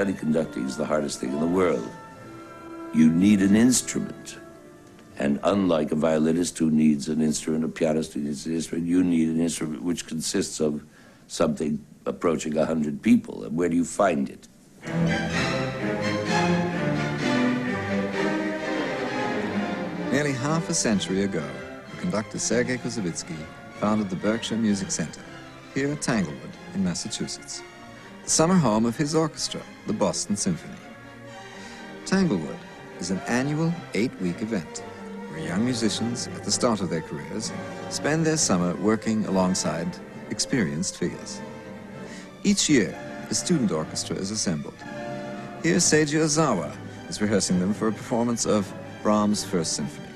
study conducting is the hardest thing in the world. You need an instrument. And unlike a violinist who needs an instrument, a pianist who needs an instrument, you need an instrument which consists of something approaching 100 people. And where do you find it? Nearly half a century ago, the conductor Sergei Koussevitzky founded the Berkshire Music Center, here at Tanglewood in Massachusetts, the summer home of his orchestra, the Boston Symphony. Tanglewood is an annual 8-week event where young musicians at the start of their careers spend their summer working alongside experienced figures. Each year, a student orchestra is assembled. Here, Seiji Ozawa is rehearsing them for a performance of Brahms' First Symphony.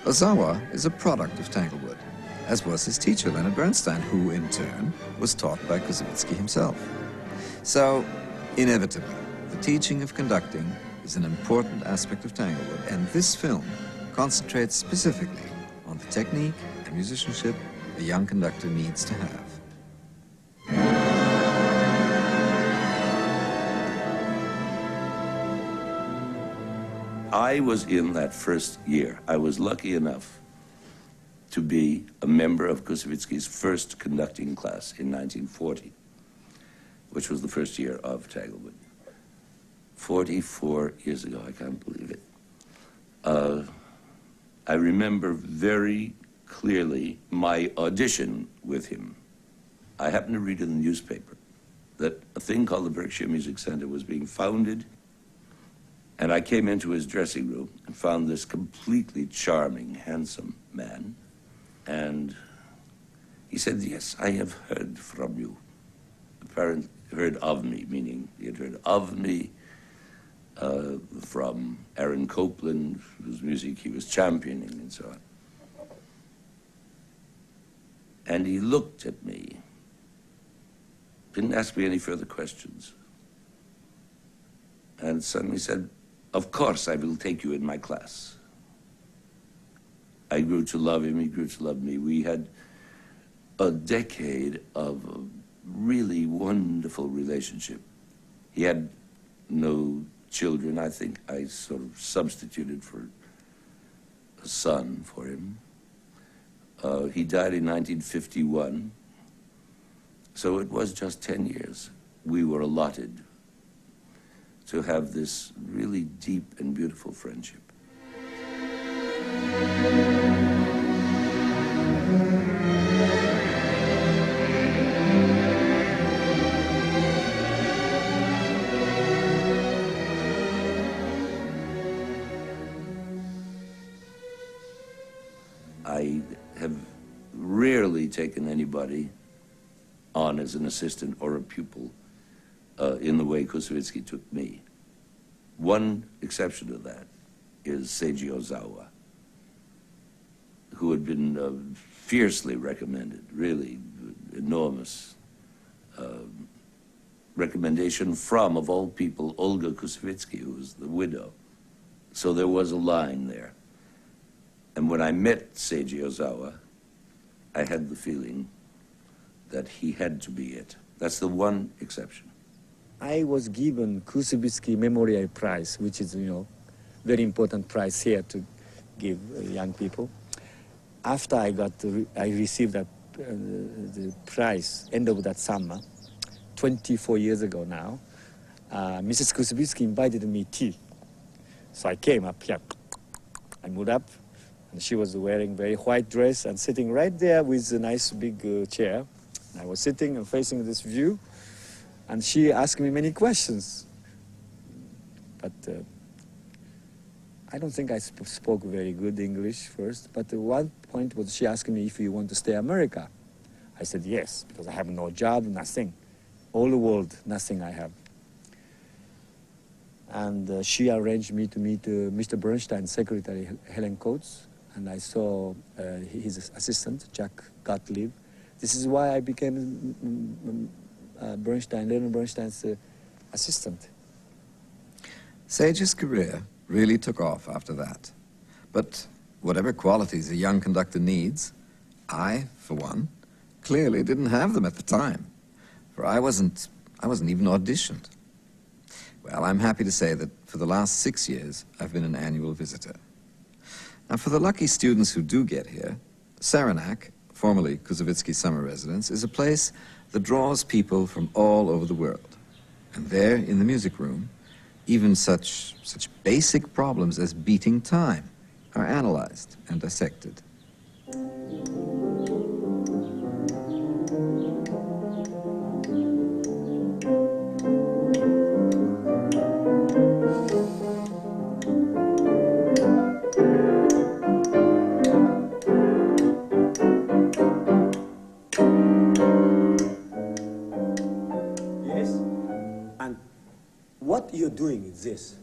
Ozawa is a product of Tanglewood, as was his teacher, Leonard Bernstein, who, in turn, was taught by Koussevitzky himself. So, inevitably, the teaching of conducting is an important aspect of Tanglewood, and this film concentrates specifically on the technique and musicianship a young conductor needs to have. I was in that first year. I was lucky enough to be a member of Koussevitzky's first conducting class in 1940, which was the first year of Tanglewood. 44 years ago, I can't believe it. I remember very clearly my audition with him. I happened to read in the newspaper that a thing called the Berkshire Music Center was being founded, and I came into his dressing room and found this completely charming, handsome man, and he said, "Yes, I have heard from you." Apparently heard of me, meaning he had heard of me from Aaron Copland, whose music he was championing and so on. And he looked at me, didn't ask me any further questions, and suddenly said, "Of course I will take you in my class." I grew to love him, he grew to love me. We had a decade of a really wonderful relationship. He had no children. I think I sort of substituted for a son for him. He died in 1951, so it was just 10 years. We were allotted to have this really deep and beautiful friendship. I have rarely taken anybody on as an assistant or a pupil in the way Koussevitzky took me. One exception to that is Seiji Ozawa, who had been fiercely recommended, really enormous recommendation from, of all people, Olga Koussevitzky, who was the widow. So there was a line there. And when I met Seiji Ozawa, I had the feeling that he had to be it. That's the one exception. I was given Koussevitzky Memorial Prize, which is, very important prize here to give young people. After I received that the prize, end of that summer, 24 years ago now, Mrs. Koussevitzky invited me tea. So I came up here. I moved up, and she was wearing very white dress and sitting right there with a nice big chair. I was sitting and facing this view, and she asked me many questions. But I don't think I spoke very good English first, but one point was she asked me if you want to stay in America. I said yes, because I have no job, nothing. All the world, nothing I have. And she arranged me to meet Mr. Bernstein's secretary, Helen Coates, and I saw his assistant, Jack Gottlieb. This is why I became Leonard Bernstein's assistant. Seiji's career really took off after that. But whatever qualities a young conductor needs, I, for one, clearly didn't have them at the time. For I wasn't even auditioned. Well, I'm happy to say that for the last 6 years, I've been an annual visitor. Now, for the lucky students who do get here, Saranac, formerly Kusevitsky's summer residence, is a place that draws people from all over the world. And there, in the music room, even such basic problems as beating time are analyzed and dissected. What you're doing is this.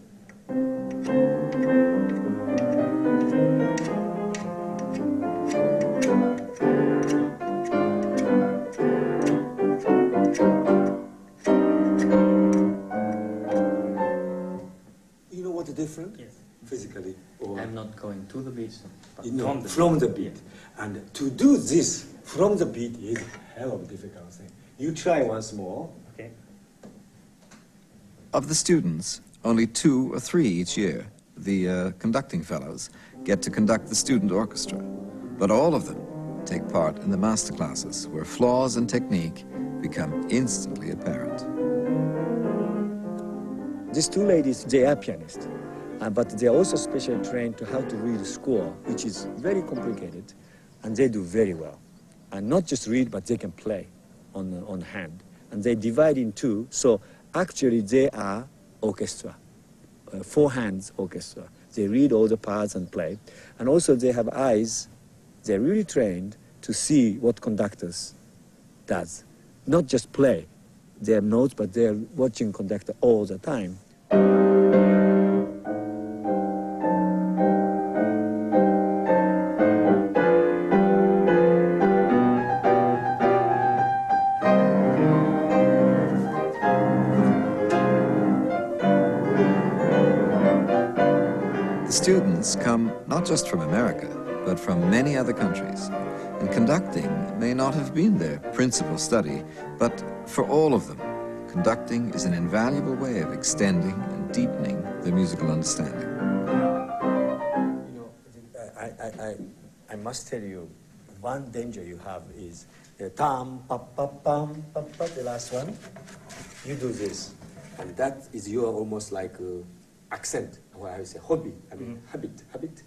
You know what's different? Yes. Physically? Or I'm not going to the beat, but from the beat. And to do this from the beat is a hell of a difficult thing. You try once more. Okay. Of the students, only 2 or 3 each year, the conducting fellows, get to conduct the student orchestra. But all of them take part in the master classes, where flaws in technique become instantly apparent. These 2 ladies, they are pianists, but they are also specially trained to how to read a score, which is very complicated, and they do very well. And not just read, but they can play on hand. And they divide in 2, so actually they are orchestra, 4 hands orchestra. They read all the parts and play. And also they have eyes, they're really trained to see what conductors does. Not just play, they have notes, but they're watching conductor all the time. Students come not just from America, but from many other countries. And conducting may not have been their principal study, but for all of them, conducting is an invaluable way of extending and deepening their musical understanding. You know, I must tell you, one danger you have is the tam, pa, pa, pam, pa, pa, the last one. You do this, and that is your almost like accent, or I would say hobby, I mean habit.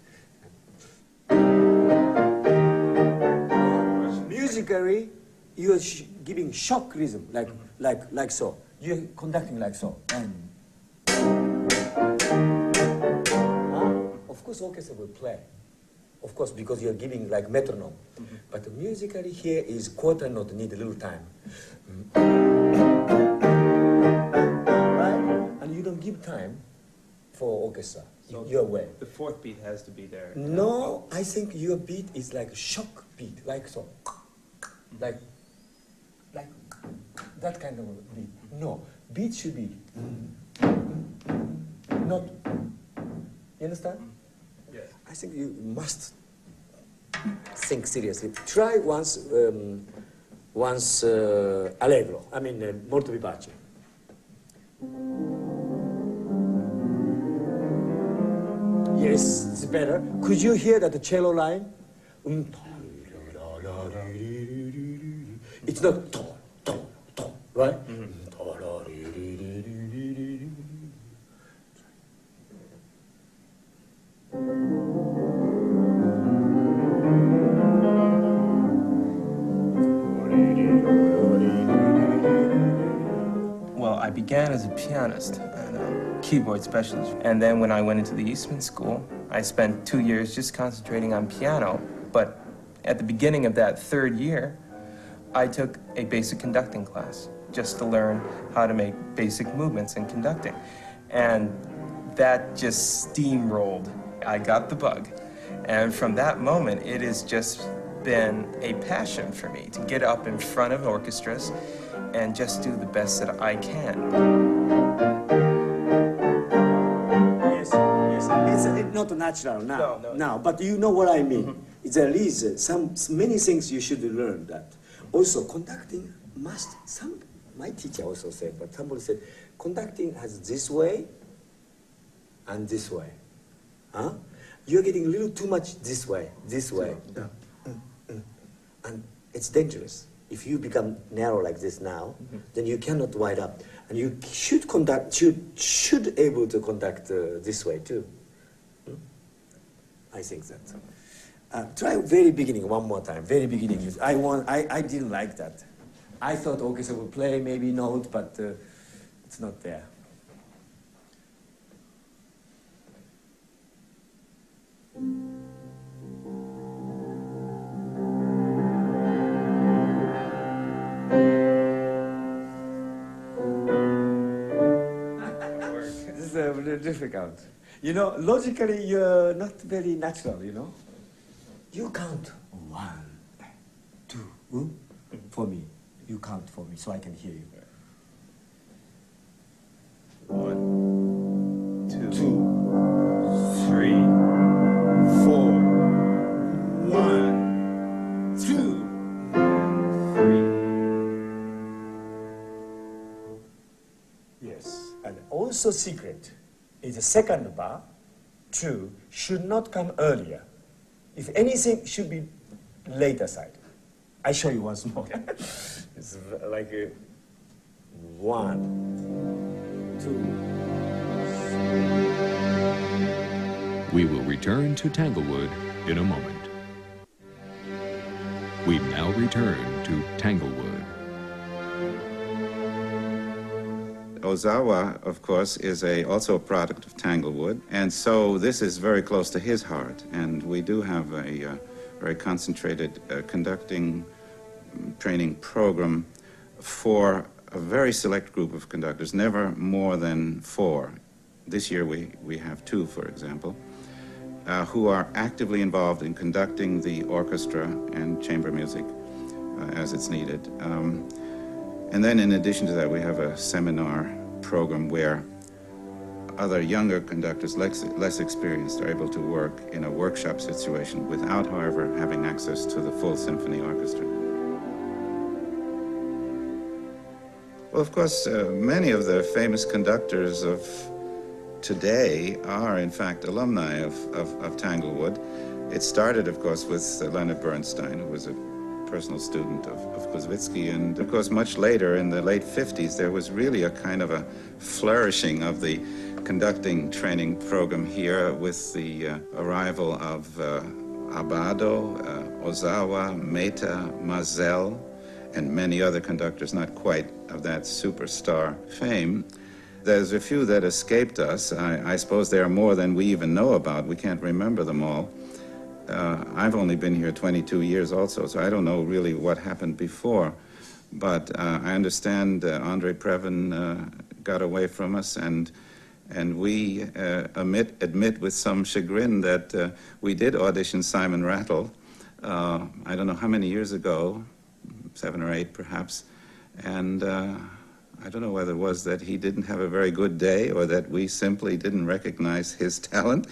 Musically, you are giving shock rhythm, like so. You're conducting like so. Of course, orchestra will play. Of course, because you're giving like metronome. But musically here is quarter note, need a little time. Right? And you don't give time for orchestra, so your way. The 4th beat has to be there. No, I think your beat is like a shock beat, like so. Like that kind of a beat. No, beat should be not. You understand? Yes. I think you must think seriously. Try once allegro. I mean molto vivace. Yes, it's better. Could you hear that the cello line? It's not to, right? Well, I began as a pianist and a keyboard specialist. And then when I went into the Eastman School, I spent 2 years just concentrating on piano. But at the beginning of that 3rd year, I took a basic conducting class just to learn how to make basic movements in conducting. And that just steamrolled. I got the bug. And from that moment, it has just been a passion for me to get up in front of orchestras and just do the best that I can. Yes. It's not natural now. No. But you know what I mean. There is many things you should learn that. Also, conducting must, my teacher also said, but somebody said, conducting has this way and this way. Huh? You're getting a little too much this way. Yeah. And it's dangerous. If you become narrow like this now, then you cannot wide up. And you should should able to conduct this way too. I think that. Try very beginning one more time. Very beginning. I didn't like that. I thought orchestra would play maybe note, but it's not there. This is very difficult. You know, logically you're not very natural, you know. You count 1, 2, for me. You count for me so I can hear you. 1, 2, 3, 4. 1, 2, 3. Yes, and also secret is the second bar, 2, should not come earlier. If anything, should be later side. I show you once more. It's like 1, 2. We will return to Tanglewood in a moment. We now return to Tanglewood. Ozawa, of course, is also a product of Tanglewood, and so this is very close to his heart. And we do have a very concentrated conducting training program for a very select group of conductors, never more than 4. This year we have 2, for example, who are actively involved in conducting the orchestra and chamber music as it's needed. And then in addition to that, we have a seminar program where other younger conductors, less experienced, are able to work in a workshop situation without, however, having access to the full symphony orchestra. Well, of course, many of the famous conductors of today are, in fact, alumni of Tanglewood. It started, of course, with Leonard Bernstein, who was a personal student of Koussevitzky, and of course much later, in the late 50s, there was really a kind of a flourishing of the conducting training program here with the arrival of Abado, Ozawa, Mehta, Mazel, and many other conductors not quite of that superstar fame. There's a few that escaped us. I suppose there are more than we even know about. We can't remember them all. I've only been here 22 years also, so I don't know really what happened before. But I understand Andre Previn got away from us, and we admit with some chagrin that we did audition Simon Rattle, I don't know how many years ago, 7 or 8 perhaps, and I don't know whether it was that he didn't have a very good day or that we simply didn't recognize his talent.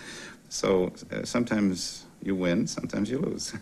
So sometimes you win, sometimes you lose.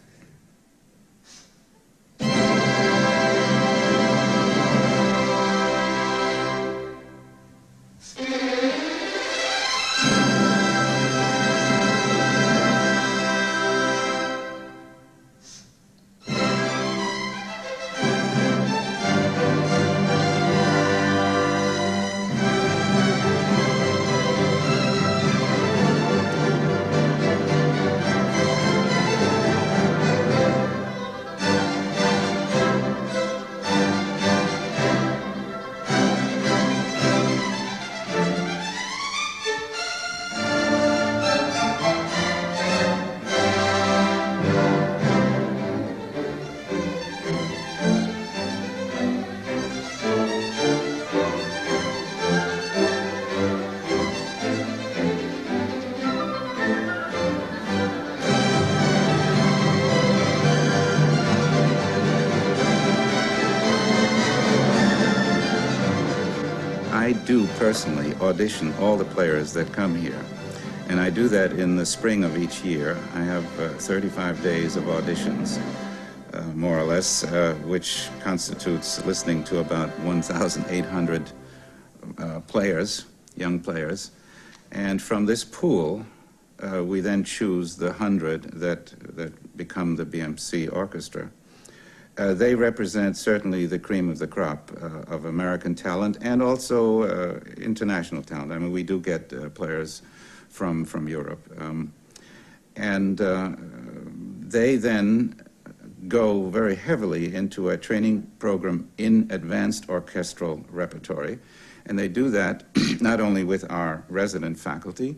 I do personally audition all the players that come here, and I do that in the spring of each year. I have 35 days of auditions, more or less, which constitutes listening to about 1,800 players, young players, and from this pool, we then choose the 100 that become the BMC orchestra. They represent certainly the cream of the crop of American talent and also international talent. I mean, we do get players from Europe. They then go very heavily into a training program in advanced orchestral repertory. And they do that not only with our resident faculty,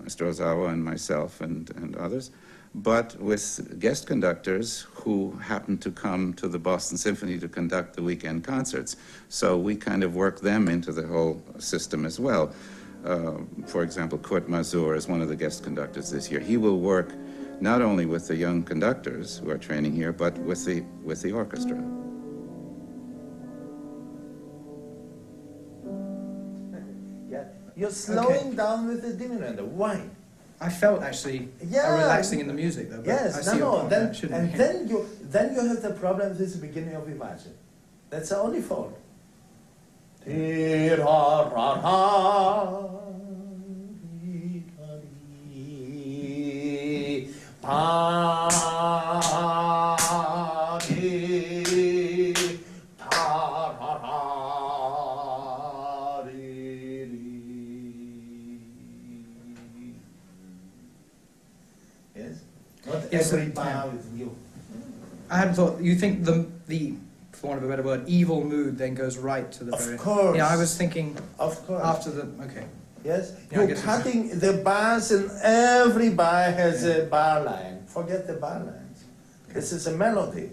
Mr. Ozawa and myself and others, but with guest conductors who happen to come to the Boston Symphony to conduct the weekend concerts. So we kind of work them into the whole system as well. For example, Masur is one of the guest conductors this year. He will work not only with the young conductors who are training here, but with the orchestra. Yeah, you're slowing down with the diminuendo. Why? I felt actually relaxing in the music, though. But Yes, I see your point. then, That shouldn't and be. then you have the problem with the beginning of Vivace. That's the only fault. Yes? Not Yes, every yeah. bar with you. I hadn't thought. You think the for want of a better word, evil mood then goes right to the Of very. course. Yeah, I was thinking Of course. after the. Okay. Yes, Yeah, I you're guess it's- cutting the bars, and every bar has a bar line. Forget the bar lines. This is a melody.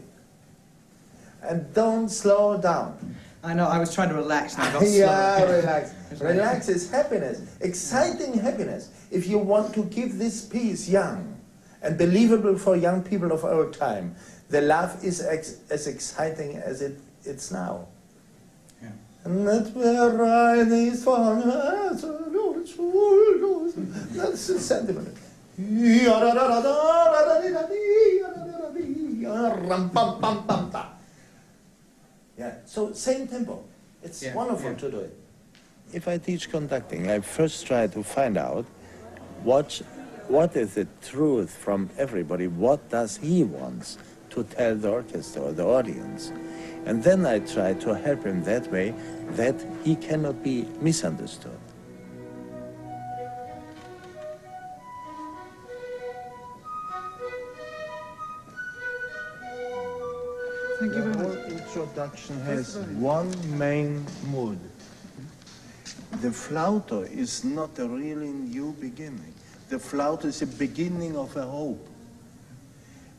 And don't slow down. I know. I was trying to relax and I got Yeah, slower. relax. Relax is happiness, exciting happiness. If you want to keep this piece young and believable for young people of our time, the love is as exciting as it's now. Yeah. And that we're riding from absolute shoulders. That's the sentiment. Yeah, so same tempo. It's Yeah, wonderful yeah. to do it. If I teach conducting, I first try to find out what is the truth from everybody, what does he wants to tell the orchestra or the audience. And then I try to help him that way that he cannot be misunderstood. Thank you very The much. whole introduction has one main mood. The flauto is not a really new beginning. The flauto is a beginning of a hope.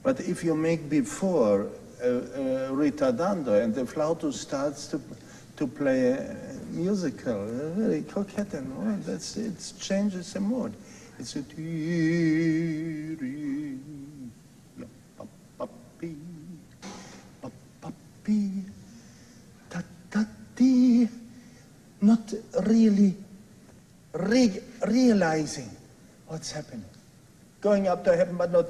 But if you make before ritardando and the flauto starts to play a musical, very coquette and all, it changes the mood. It's a ta-ta-dee, not really realizing what's happening. Going up to heaven, but not.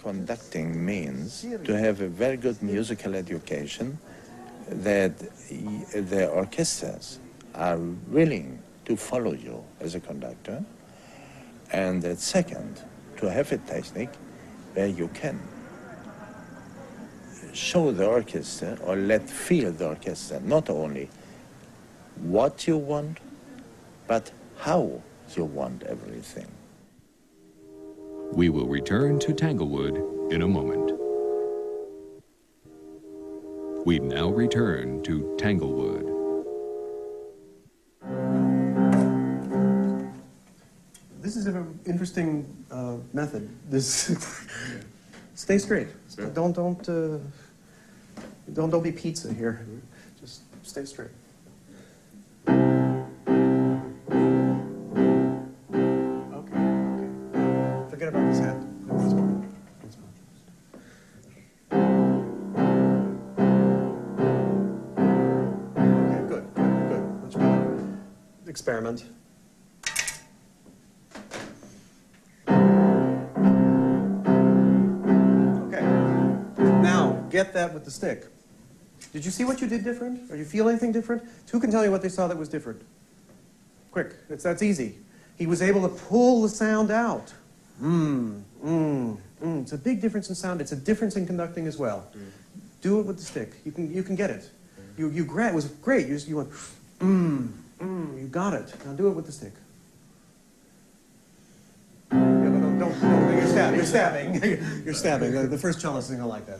Conducting means to have a very good musical education, that the orchestras are willing to follow you as a conductor, and that second, to have a technique where you can show the orchestra or let feel the orchestra not only what you want, but how you want everything. We will return to Tanglewood in a moment. We now return to Tanglewood. This is an interesting method. This stay straight. Don't be pizza here. Just stay straight. Okay. Forget about this hat. It's fine. It's fine. Okay, good. Much better. Experiment. Okay. Now, get that with the stick. Did you see what you did different? Or you feel anything different? Who can tell you what they saw that was different? Quick, that's easy. He was able to pull the sound out. It's a big difference in sound. It's a difference in conducting as well. Do it with the stick. You can get it. You it was great. You went, you got it. Now do it with the stick. Yeah, but don't, you're stabbing. You're stabbing. You're stabbing. The first cellist isn't gonna like that.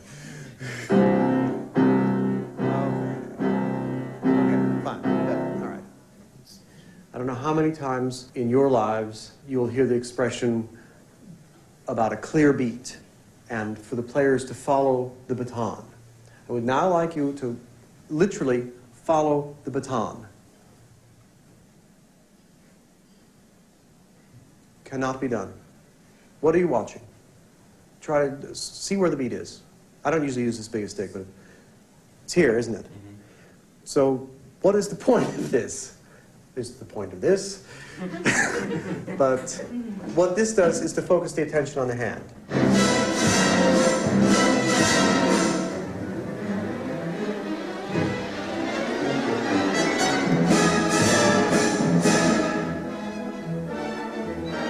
Okay, fine. Yeah, all right. I don't know how many times in your lives you'll hear the expression about a clear beat and for the players to follow the baton. I would now like you to literally follow the baton. Cannot be done. What are you watching? Try to see where the beat is. I don't usually use this big a stick, but it's here, isn't it? So what is the point of this? This is the point of this. But what this does is to focus the attention on the hand.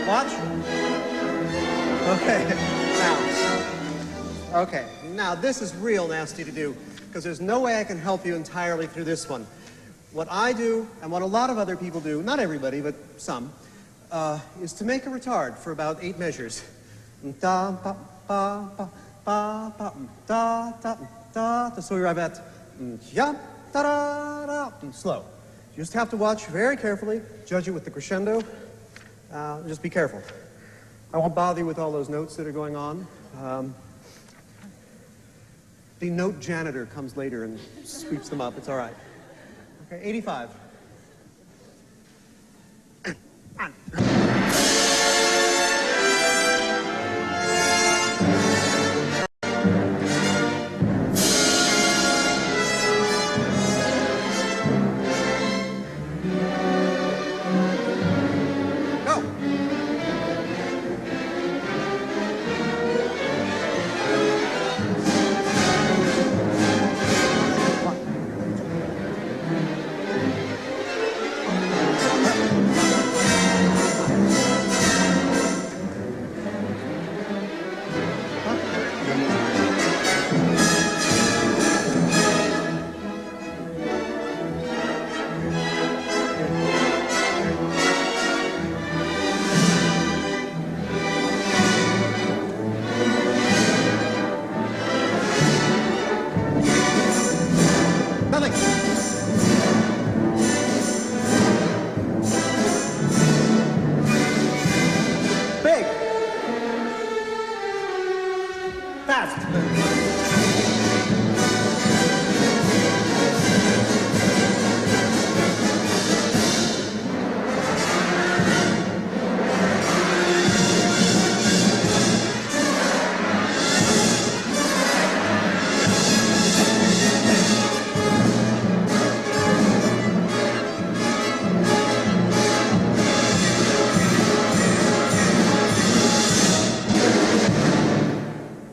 Watch. Okay, now this is real nasty to do because there's no way I can help you entirely through this one. What I do, and what a lot of other people do, not everybody, but some, is to make a retard for about 8 measures. Da, ba, ba, ba, ba, ba, da, da, da, da. So we arrive at ya, da, da, da, slow. You just have to watch very carefully, judge it with the crescendo. Just be careful. I won't bother you with all those notes that are going on. The note janitor comes later and sweeps them up. It's all right. Okay, 85.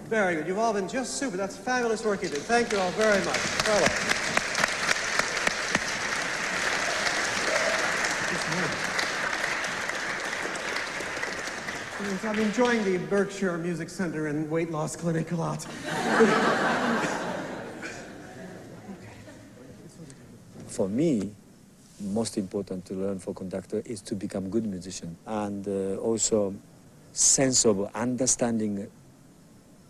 Very good. You've all been just super. That's fabulous work you did. Thank you all very much. Bravo. I'm enjoying the Berkshire Music Center and Weight Loss Clinic a lot. For me, most important to learn for conductor is to become good musician and also sense of understanding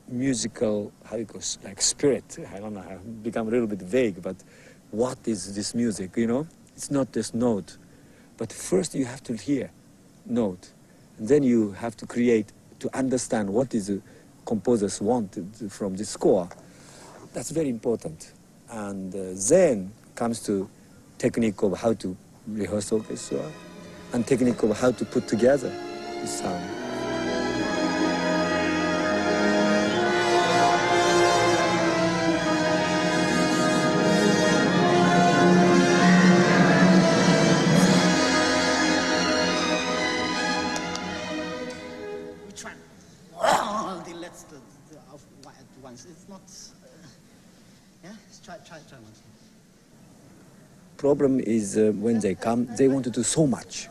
musical, how you call it, like spirit. I don't know, I've become a little bit vague, but what is this music, you know? It's not this note. But first you have to hear note. And then you have to create, to understand what is the composers want from the score. That's very important. And then comes to technique of how to rehearse orchestra and technique of how to put together the sound. The letzte at once. It's not. Yeah, try one. Problem is when they come, they want to do so much.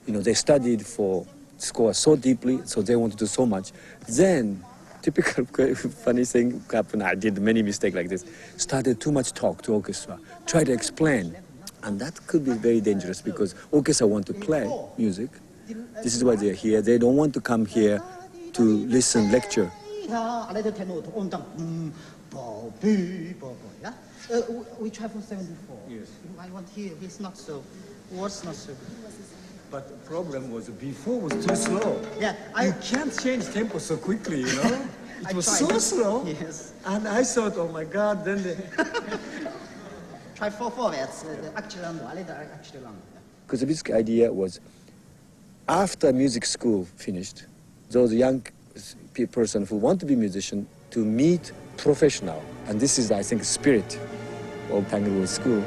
You know, they studied for score so deeply, so they want to do so much. Then, typical funny thing happened, I did many mistakes like this, started too much talk to orchestra, try to explain. And that could be very dangerous because orchestra want to play music. This is why they're here. They don't want to come here to listen lecture. We try for 74. Yes. I want here, it's not so, what's not so good. But the problem was before was too slow. Yeah, You can't change tempo so quickly, you know? It was so tried. slow. Yes. And I thought, oh my God, then they... Try forwards, actually long, a little actually long. Kusevitsky's idea was, after music school finished, those young person who want to be musician to meet professional. And this is, I think, spirit of Tanglewood School.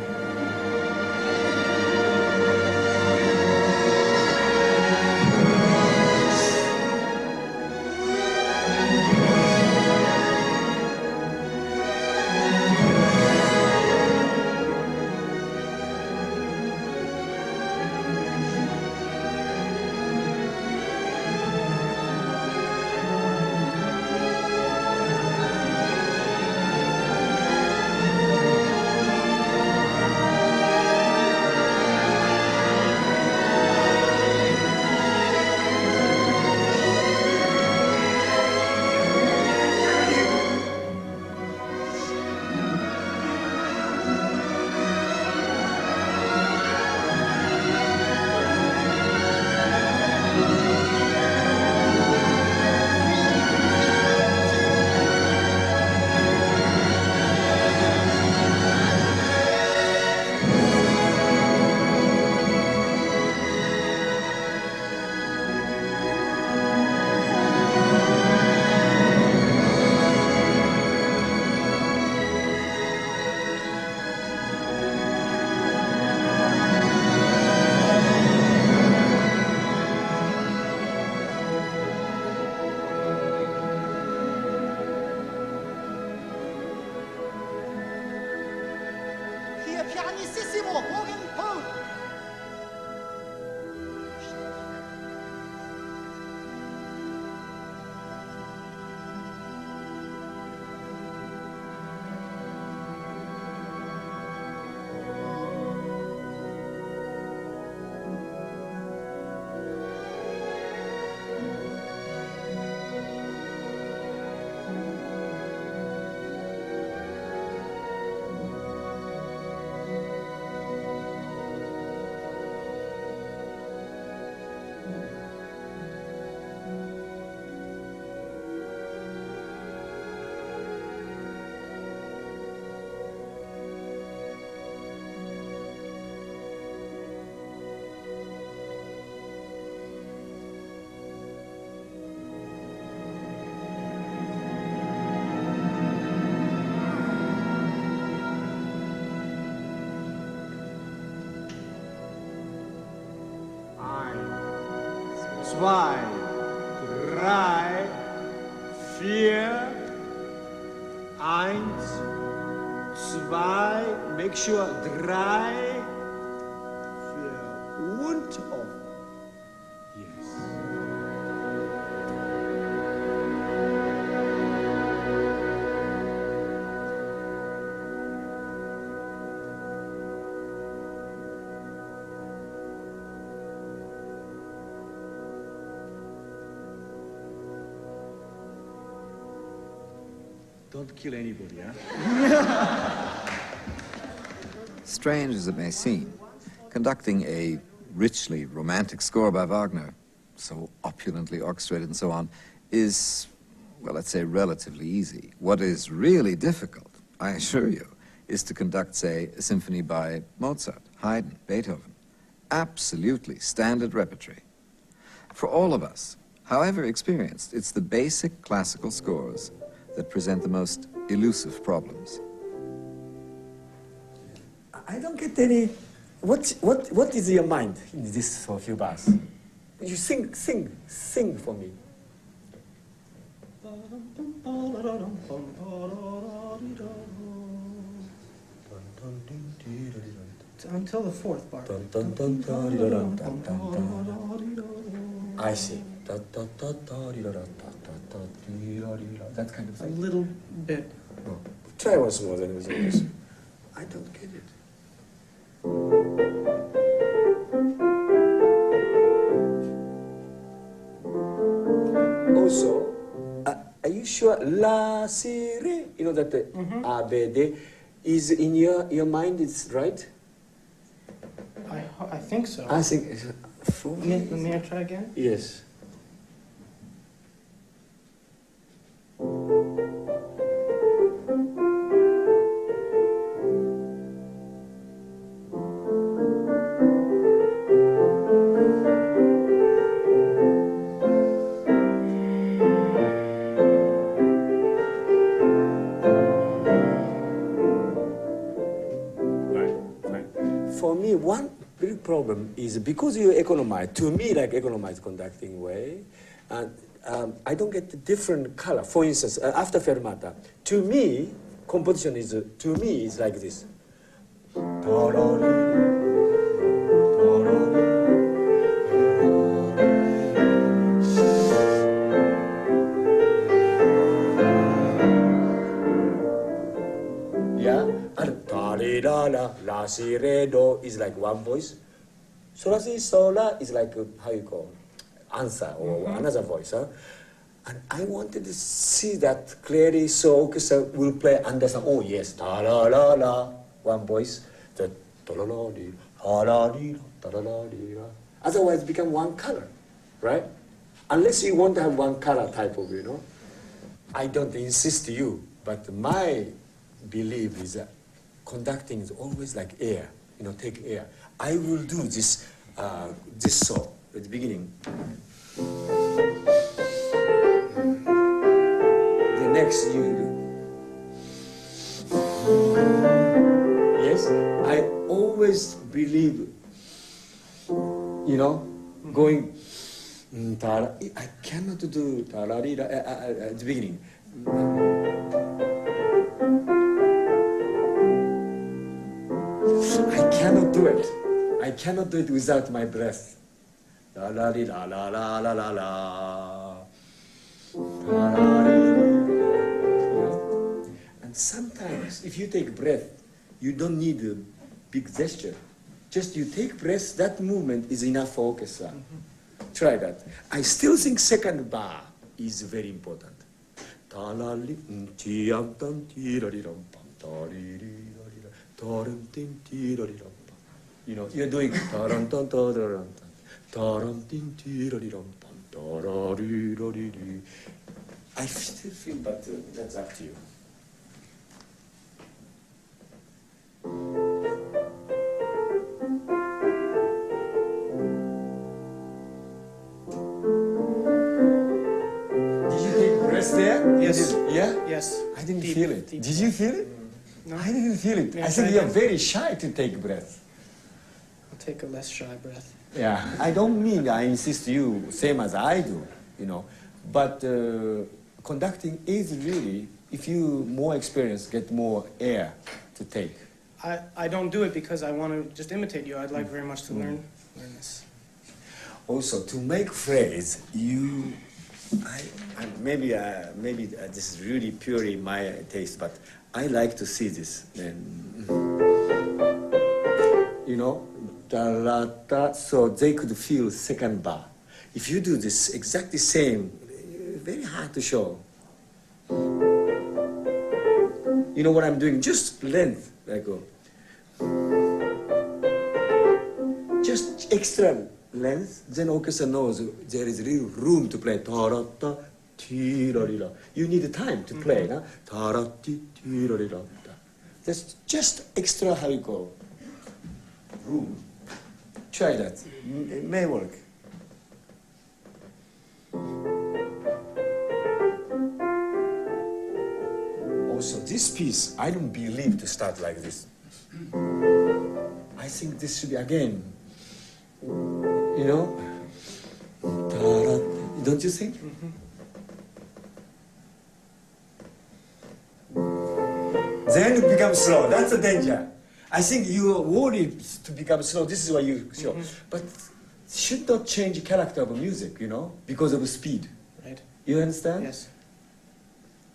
Zwei, drei, vier, eins, zwei, make sure, drei, vier, und off. Yes. Don't kill anybody, huh? Strange as it may seem, conducting a richly romantic score by Wagner, so opulently orchestrated and so on, is, well, let's say relatively easy. What is really difficult, I assure you, is to conduct, say, a symphony by Mozart, Haydn, Beethoven. Absolutely standard repertory. For all of us, however experienced, it's the basic classical scores that present the most elusive problems. I don't get any... What is your mind in this for a few bars? You sing for me. Until the fourth bar. I see. That kind of A thing. little bit. Oh. Try once more, then it was always. I don't get it. Also, are you sure La Si Re? You know that the A B D is in your mind. It's right. I think so. I think. May I try again? Yes. For me, one big problem is because you economize, to me, like economize conducting way, and I don't get the different color. For instance, after fermata, to me, composition is, like this. Yeah, and la si re do is like one voice. Sola si sola is like how you call answer or another voice, huh? And I wanted to see that clearly, so orchestra will play understand. Oh yes, ta la la la, one voice. The ta la la di, ta la di, ta la la di. Otherwise, it become one color, right? Unless you want to have one color type of, I don't insist you, but my belief is that conducting is always like air, take air. I will do this saw at the beginning. The next you do. Yes, I always believe, going. I cannot do at the beginning. I cannot do it. I cannot do it without my breath. La la la la la la la la. And sometimes, if you take breath, you don't need a big gesture. Just you take breath. That movement is enough for orchestra. Try that. I still think second bar is very important. You're doing I still feel, but that's up to you. Did you take breath there? Yes. Yeah? Yes. I didn't Deep, feel it. deep. Did you feel it? No. I didn't feel it. Yeah, I think try you're again. very shy to take breath. I'll take a less shy breath. Yeah, I don't mean I insist you same as I do, but conducting is really, if you more experience, get more air to take. I don't do it because I want to just imitate you. I'd like very much to learn this. Also, to make phrase, maybe this is really purely my taste, but I like to see this. So they could feel second bar. If you do this exactly same, very hard to show. You know what I'm doing? Just length, I go. Just extra length, then orchestra knows there is real room to play. You need time to play. That's just extra how you go. Room. Try that. It may work. Also, this piece, I don't believe to start like this. I think this should be again, don't you think? Then it becomes slow. That's the danger. I think you are worried to become slow. This is why you show. But should not change character of music, you know, because of speed. Right. You understand? Yes.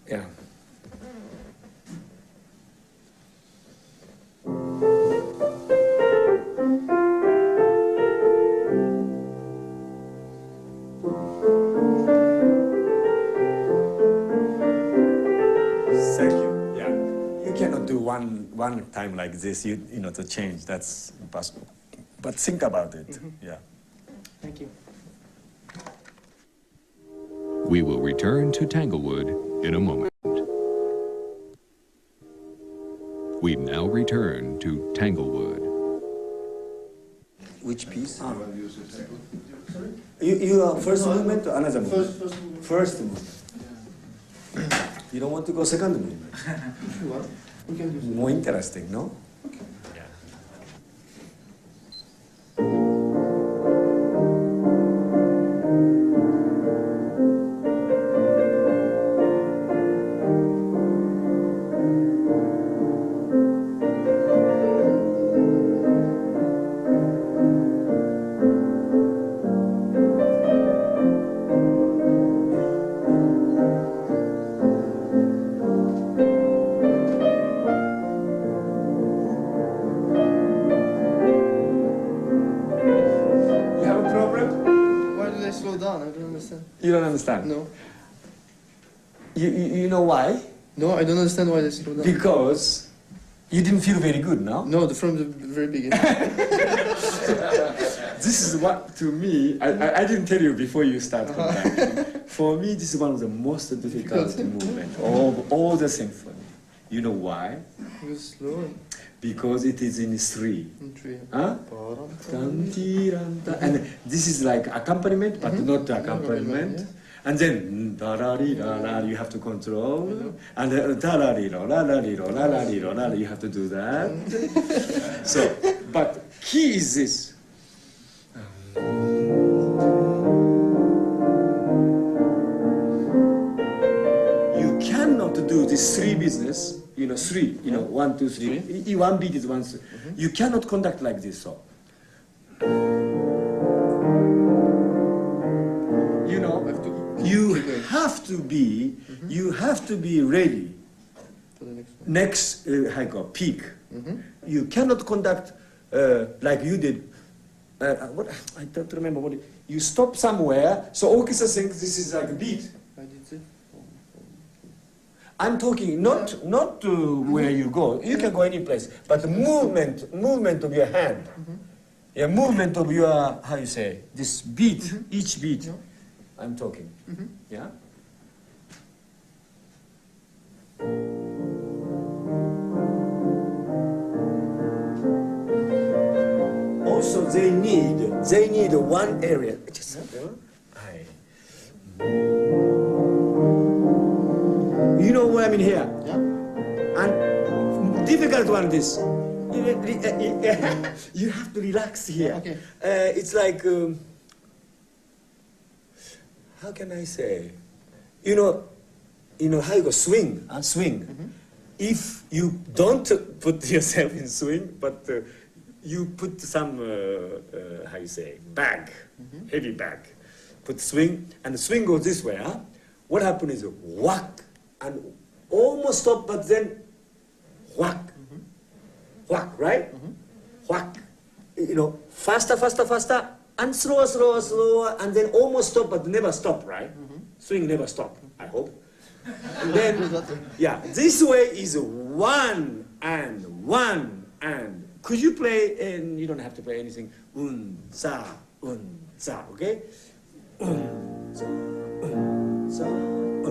Yeah. Thank you. Yeah. You cannot do one time like this, you know, to change. That's impossible. But think about it. Yeah. Thank you. We will return to Tanglewood in a moment. We now return to Tanglewood. Which piece? You are first movement or another movement? First movement. You don't want to go second movement? If you want, we can do so. More interesting, no? You don't understand? No. You know why? No, I don't understand why they slow down. Because you didn't feel very good, no? No, from the very beginning. This is what, to me, I didn't tell you before you start conducting. For me, this is one of the most difficult movements of all the symphony. You know why? It was slow. Because it is in three. In three. Huh? And this is like accompaniment, but not accompaniment. Yeah. And then you have to control, and you have to do that. So, but key is this. You cannot do this three business. You know, three. You know, 1, 2, 3. One beat is 1, 3. You cannot conduct like this. So. You know, you have to be ready. For the next peak. You cannot conduct like you did. What I don't remember what you stop somewhere. So orchestra thinks this is like a beat. I did say. I'm talking not where you go. You can go any place, but the movement of your hand, yeah, movement of your how you say this beat, each beat. I'm talking, yeah. Also, they need one area. Just, you know what I mean here? Yeah. And difficult one this. You have to relax here. Okay. It's like, how can I say? You know how you go swing. If you don't put yourself in swing, but you put some, how you say, bag, heavy bag. Put swing, and the swing goes this way, huh? What happens is whack, and almost stop, but then whack. Whack, right? Whack. You know, faster, and slower, and then almost stop, but never stop, right? Swing never stop, I hope. And then, yeah, this way is one and. Could you play, and you don't have to play anything, za, okay?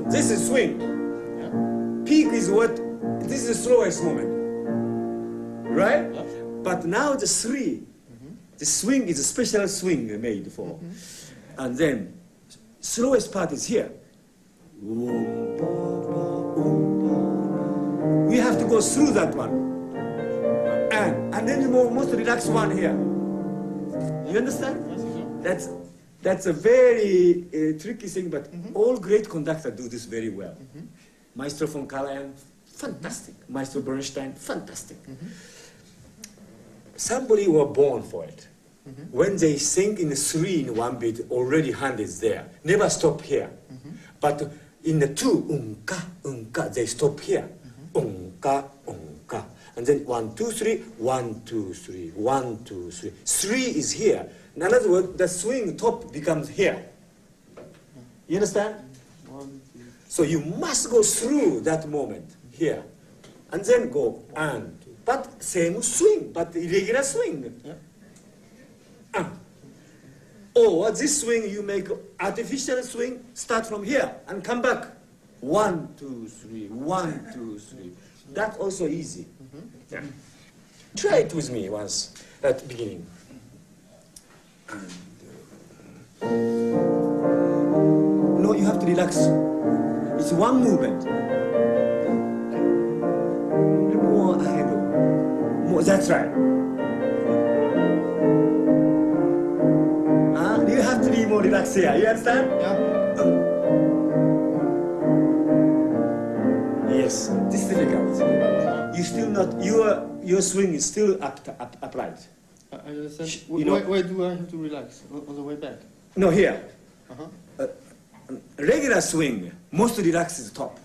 This is swing. Peak is what, this is the slowest moment. Right? But now the three, the swing is a special swing made for. And then, slowest part is here. We have to go through that one. And then the most relaxed one here. You understand? That's a very tricky thing, but all great conductors do this very well. Maestro von Karajan, fantastic. Maestro Bernstein, fantastic. somebody were born for it. When they sing in the 3 in one beat, already hand is there. Never stop here. But in the 2, unka, they stop here. Unka, unka. And then 1, 2, 3, 1, 2, 3, 1, 2, 3. 3 is here. In other words, the swing top becomes here. You understand? So you must go through that moment here. And then go and. But same swing, but irregular swing. Or this swing, you make artificial swing, start from here and come back. 1, 2, 3, 1, 2, 3. That's also easy. Yeah. Try it with me once at the beginning. No, you have to relax. It's one movement. More ahead. More, that's right. You have to be more relaxed here. You understand? Yeah. Yes, this is difficult. You still not, your swing is still applied. I understand. You know- Why do I have to relax? On the way back? No, here. Uh-huh. Regular swing, most relaxed is top.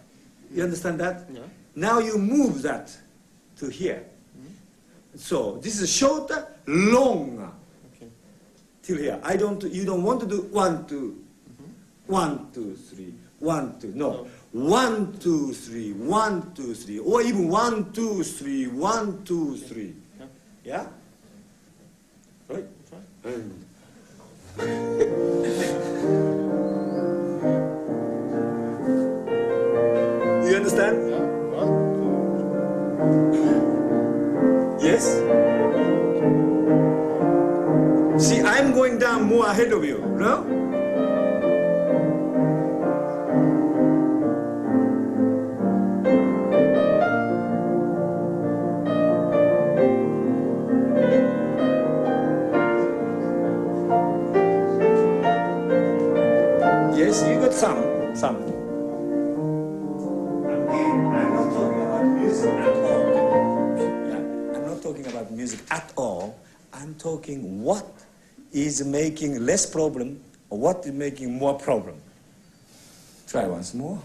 You understand that? Yeah. Now you move that to here. So this is shorter, longer. Okay. Till here. You don't want to do 1, 2, 1, 2, 3, 1, 2. No. 1, 2, 3, 1, 2, 3. Or even 1, 2, 3, 1, 2, 3. Yeah? Right? You understand? Yes? See, I'm going down more ahead of you, no? Yes, you got some. I'm not talking about music at all. I'm talking what is making less problem or what is making more problem. Try once more.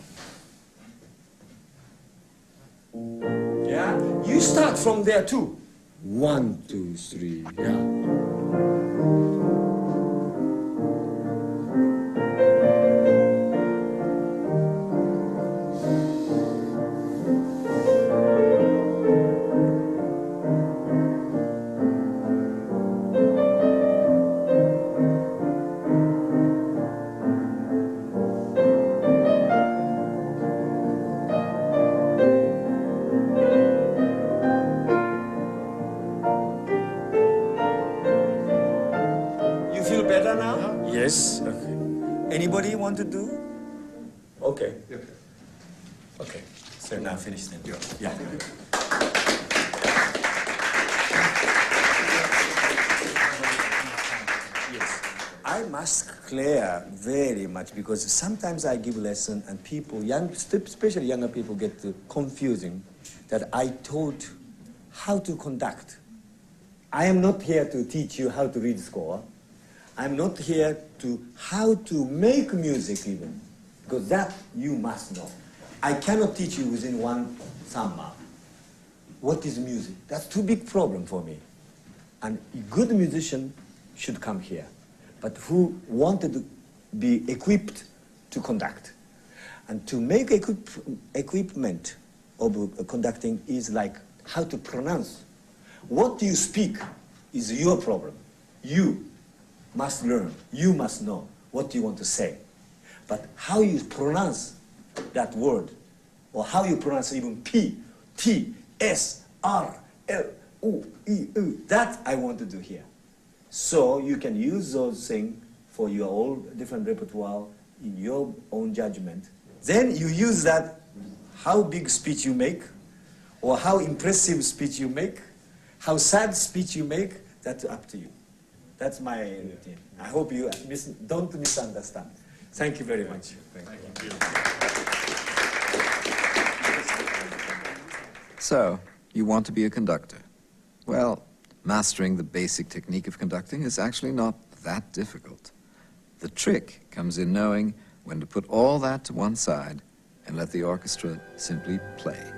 Yeah, you start from there too. 1, 2, 3, yeah. Yes. Okay. Anybody want to do? Okay. Okay. So now finish then. Yeah. Yes. I must clear very much because sometimes I give lesson and people, especially younger people, get confusing that I taught how to conduct. I am not here to teach you how to read score. I'm not here to how to make music even, because that you must know. I cannot teach you within one summer what is music. That's too big problem for me. And a good musician should come here, but who wanted to be equipped to conduct. And to make equipment of conducting is like how to pronounce. What you speak is your problem. You must learn, you must know what you want to say. But how you pronounce that word, or how you pronounce even P, T, S, R, L, U, E, U, that I want to do here. So you can use those things for your own different repertoire in your own judgment. Then you use that, how big speech you make, or how impressive speech you make, how sad speech you make, that's up to you. That's my routine. I hope you don't misunderstand. Thank you very much. Thank you. So, you want to be a conductor. Well, Mastering the basic technique of conducting is actually not that difficult. The trick comes in knowing when to put all that to one side and let the orchestra simply play.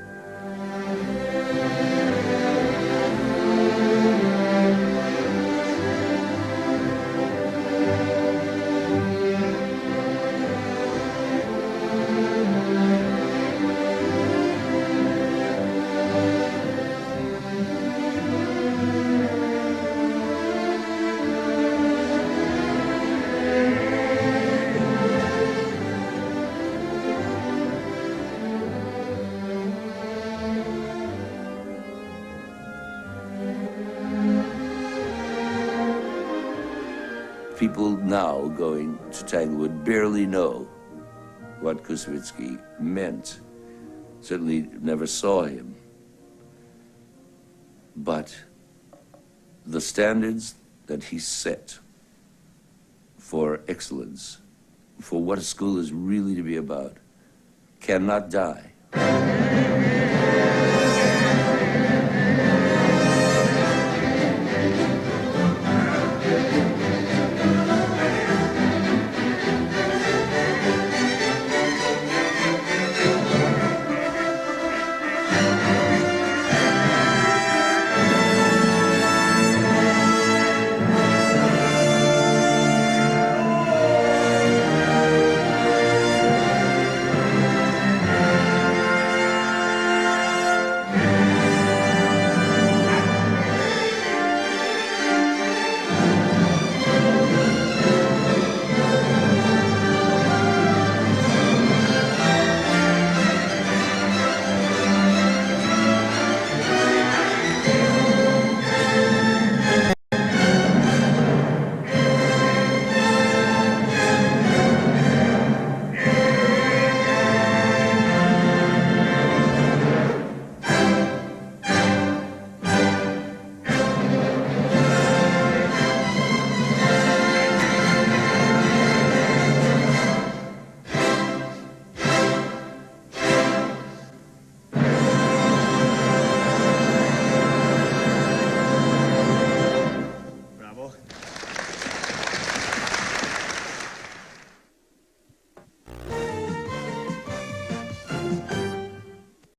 People now going to Tanglewood barely know what Koussevitzky meant, certainly never saw him. But the standards that he set for excellence, for what a school is really to be about, cannot die.